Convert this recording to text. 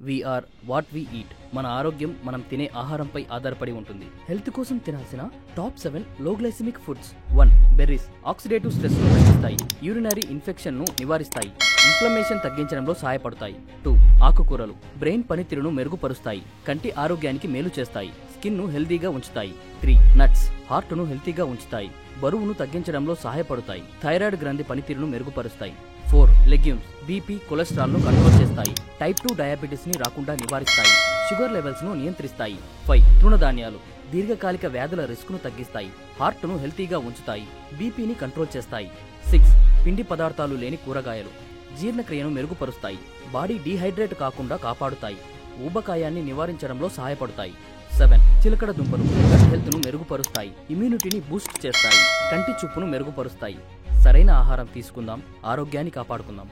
We're what we eat. మన ఆరోగ్యం మనం తినే ఆహారంపై ఆధారపడి ఉంటుంది. హెల్త్ కోసం తినాల్సిన టాప్ 7 లో glycemic foods. 1. Berries oxidative stress ను తగ్గిస్తాయి, యూరినరీ ఇన్ఫెక్షన్ ను నివారిస్తాయి, ఇన్ఫ్లమేషన్ తగ్గించడంలో సహాయపడతాయి. 2. ఆకుకూరలు బ్రెయిన్ పనితీరును మెరుగుపరుస్తాయి, కంటి ఆరోగ్యానికి మేలు చేస్తాయి, స్కిన్ ను హెల్తీగా ఉంచుతాయి. 3. నట్స్ హార్ట్ ను హెల్తీగా ఉంచుతాయి, బరువును తగ్గించడంలో సహాయపడతాయి, థైరాయిడ్ గ్రంథి పనితీరును మెరుగుపరుస్తాయి. 4. లెగ్యూమ్స్ బీపీ కొలెస్ట్రాల్ ను కంట్రోల్ చేస్తాయి, టైప్ 2 డయాబెటీస్ ని రాకుండా నివారిస్తాయి, షుగర్ లెవెల్స్ ను నియంత్రిస్తాయి. 5. తృణధాన్యాలు దీర్ఘకాలిక వ్యాధుల రిస్క్ ను తగ్గిస్తాయి, హార్ట్ ను హెల్తీగా ఉంచుతాయి, బీపీని కంట్రోల్ చేస్తాయి. 6. పిండి పదార్థాలు లేని కూరగాయలు జీర్ణక్రియను మెరుగుపరుస్తాయి, బాడీ డీహైడ్రేట్ కాకుండా కాపాడుతాయి, ఊబకాయాన్ని నివారించడంలో సహాయపడతాయి. 7. చిలకడ దుంపలు గట్ హెల్త్ ను మెరుగుపరుస్తాయి, ఇమ్యూనిటీని బూస్ట్ చేస్తాయి, కంటి చూపును మెరుగుపరుస్తాయి. సరైన ఆహారం తీసుకుందాం, ఆరోగ్యాన్ని కాపాడుకుందాం.